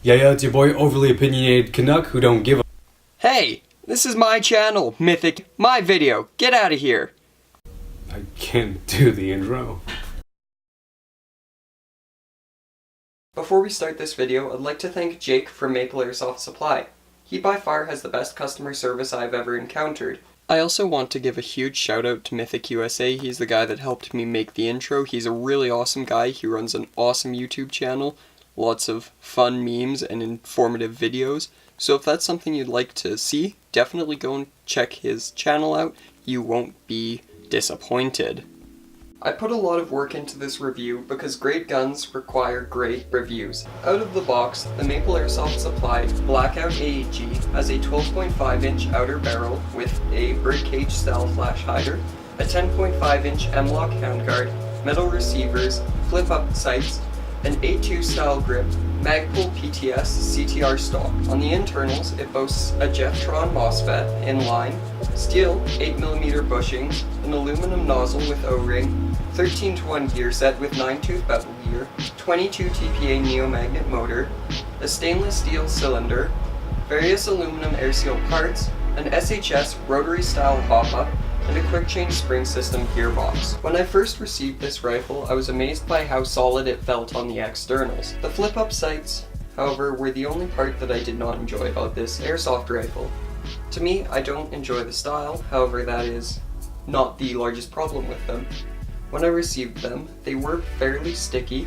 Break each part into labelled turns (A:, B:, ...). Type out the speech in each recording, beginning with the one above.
A: Yeah, it's your boy, overly opinionated Canuck who don't give a...
B: Hey, this is my channel, Mythic, my video, get out of here.
A: I can't do the intro.
B: Before we start this video, I'd like to thank Jake from Maple Airsoft Supply. He by far has the best customer service I've ever encountered. I also want to give a huge shout out to Mythic USA. He's the guy that helped me make the intro. He's a really awesome guy. He runs an awesome YouTube channel. Lots of fun memes and informative videos. So if that's something you'd like to see, definitely go and check his channel out. You won't be disappointed. I put a lot of work into this review because great guns require great reviews. Out of the box, the Maple Airsoft Supply Blackout AEG has a 12.5-inch outer barrel with a birdcage style flash hider, a 10.5-inch M-LOK handguard, metal receivers, flip-up sights, an A2 style grip, Magpul PTS CTR stock. On the internals, it boasts a Jeftron MOSFET in line, steel 8mm bushings, an aluminum nozzle with O-ring, 13-to-1 gear set with 9-tooth bevel gear, 22 TPA neomagnet motor, a stainless steel cylinder, various aluminum air seal parts, an SHS rotary style hop-up, and a quick change spring system gearbox. When I first received this rifle, I was amazed by how solid it felt on the externals. The flip-up sights, however, were the only part that I did not enjoy about this airsoft rifle. To me, I don't enjoy the style, however that is not the largest problem with them. When I received them, they were fairly sticky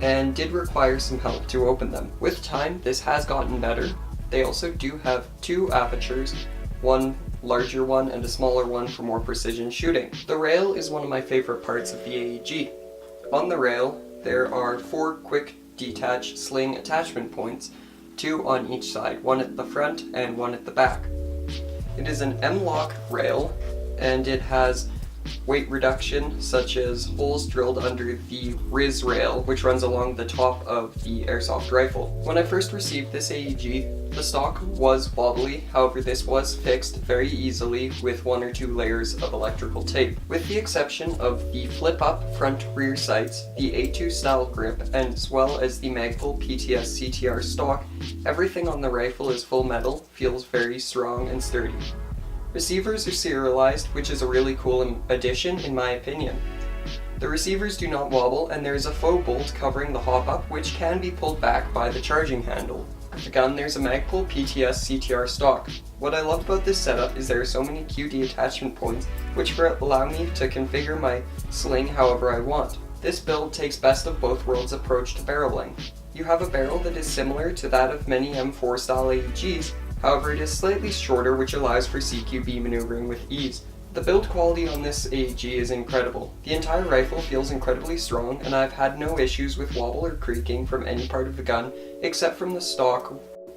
B: and did require some help to open them. With time, this has gotten better. They also do have two apertures, one larger one and a smaller one for more precision shooting. The rail is one of my favorite parts of the AEG. On the rail, there are 4 quick detach sling attachment points, 2 on each side, one at the front and one at the back. It is an M-LOK rail, and it has weight reduction, such as holes drilled under the Riz rail, which runs along the top of the airsoft rifle. When I first received this AEG, the stock was wobbly, however this was fixed very easily with 1 or 2 layers of electrical tape. With the exception of the flip-up front-rear sights, the A2 style grip, and as well as the Magpul PTS CTR stock, everything on the rifle is full metal, feels very strong and sturdy. Receivers are serialized, which is a really cool addition in my opinion. The receivers do not wobble, and there is a faux bolt covering the hop-up which can be pulled back by the charging handle. The gun, there's a Magpul PTS CTR stock. What I love about this setup is there are so many QD attachment points which allow me to configure my sling however I want. This build takes best of both worlds approach to barreling. You have a barrel that is similar to that of many M4 style AEGs, however it is slightly shorter, which allows for CQB maneuvering with ease. The build quality on this AEG is incredible. The entire rifle feels incredibly strong, and I've had no issues with wobble or creaking from any part of the gun, except from the stock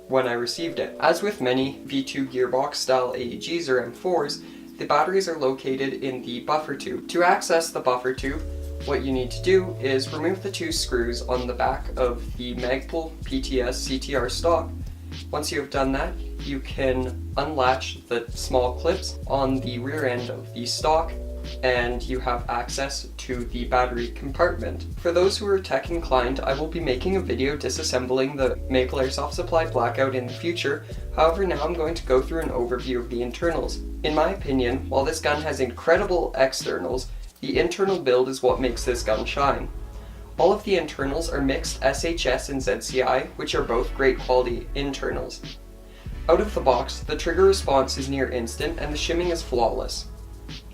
B: when I received it. As with many V2 gearbox style AEGs or M4s, the batteries are located in the buffer tube. To access the buffer tube, what you need to do is remove the 2 screws on the back of the Magpul PTS CTR stock. Once you have done that, you can unlatch the small clips on the rear end of the stock, and you have access to the battery compartment. For those who are tech inclined, I will be making a video disassembling the Maple Airsoft Supply Blackout in the future. However, now I'm going to go through an overview of the internals. In my opinion, while this gun has incredible externals, the internal build is what makes this gun shine. All of the internals are mixed SHS and ZCI, which are both great quality internals. Out of the box, the trigger response is near instant and the shimming is flawless.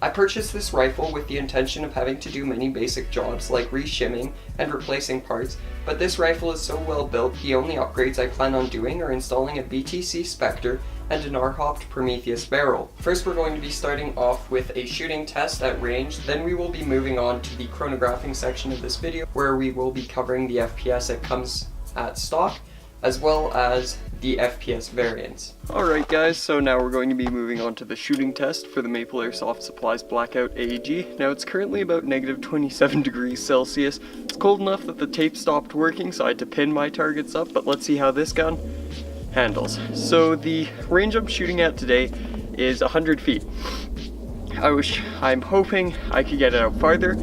B: I purchased this rifle with the intention of having to do many basic jobs like re-shimming and replacing parts, but this rifle is so well built, the only upgrades I plan on doing are installing a BTC Spectre and an R-hopped Prometheus barrel. First we're going to be starting off with a shooting test at range, then we will be moving on to the chronographing section of this video where we will be covering the FPS that comes at stock, as well as the FPS variants. Alright guys, so now we're going to be moving on to the shooting test for the Maple Airsoft Supplies Blackout AEG. Now it's currently about negative 27 degrees Celsius. It's cold enough that the tape stopped working, so I had to pin my targets up, but let's see how this gun handles. So the range I'm shooting at today is 100 feet. I'm hoping I could get it out farther.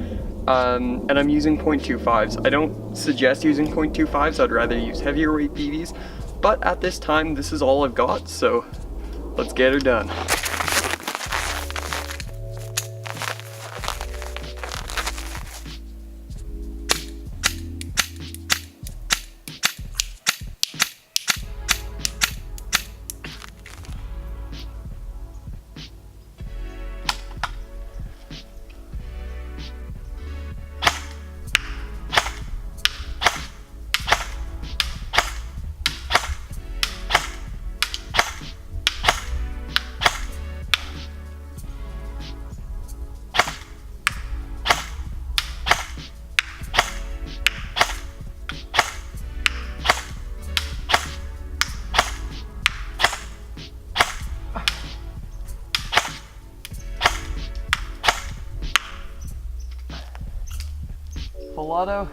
B: and I'm using .25s. I don't suggest using .25s, I'd rather use heavier weight BBs, but at this time this is all I've got, so let's get her done. Full auto.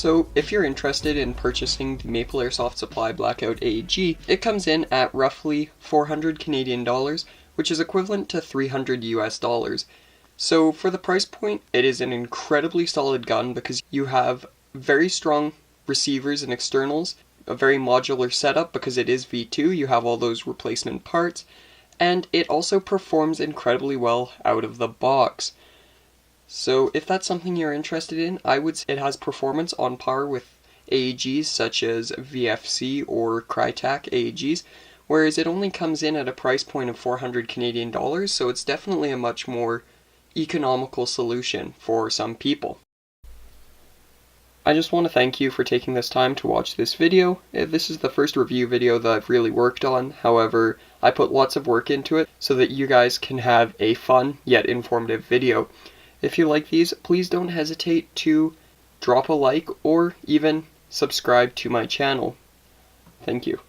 B: So if you're interested in purchasing the Maple Airsoft Supply Blackout AEG, it comes in at roughly 400 Canadian dollars, which is equivalent to 300 US dollars. So for the price point, it is an incredibly solid gun because you have very strong receivers and externals, a very modular setup because it is V2, you have all those replacement parts, and it also performs incredibly well out of the box. So if that's something you're interested in, I would say it has performance on par with AEGs such as VFC or Crytac AEGs, whereas it only comes in at a price point of 400 Canadian dollars, so it's definitely a much more economical solution for some people. I just want to thank you for taking this time to watch this video. This is the first review video that I've really worked on, however, I put lots of work into it so that you guys can have a fun yet informative video. If you like these, please don't hesitate to drop a like or even subscribe to my channel. Thank you.